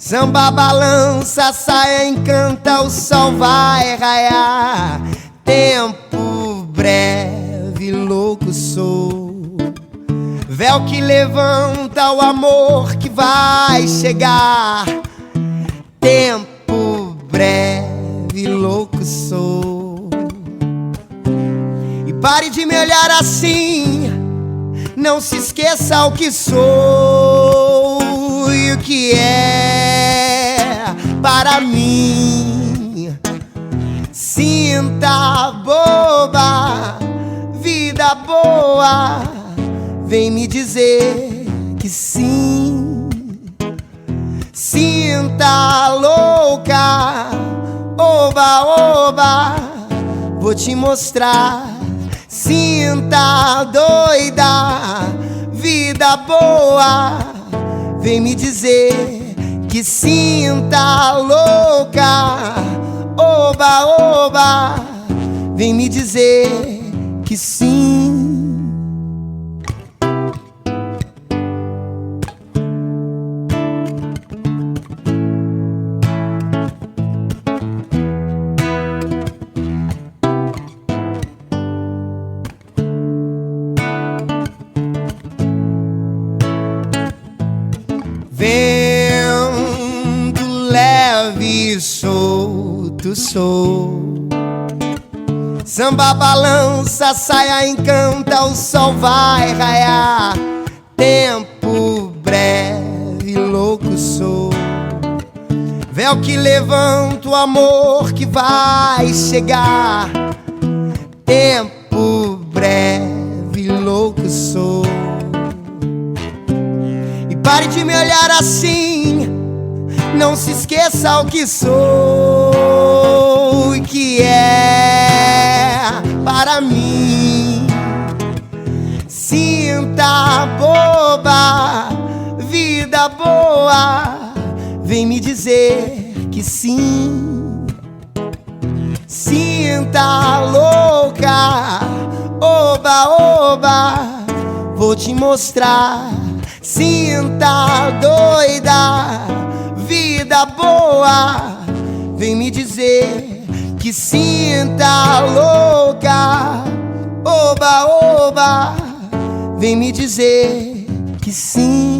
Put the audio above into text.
Samba balança, saia encanta, o sol vai raiar. Tempo breve, louco sou. Véu que levanta o amor que vai chegar. Tempo breve, louco sou. E pare de me olhar assim, não se esqueça o que sou e o que é para mim. Sinta boba, vida boa, vem me dizer que sim. Sinta louca, oba, oba, vou te mostrar. Sinta doida, vida boa, vem me dizer que sinta louca, oba, oba, vem me dizer que sim. Vento leve e solto sou. Samba balança, saia encanta, o sol vai raiar. Tempo breve, louco sou. Véu que levanta o amor que vai chegar. Tempo breve, louco sou. Pare de me olhar assim, não se esqueça o que sou e que é para mim. Sinta boba, vida boa, vem me dizer que sim. Sinta louca, oba, oba, vou te mostrar. Sinta doida, vida boa, vem me dizer que sinta louca, oba, oba, vem me dizer que sim.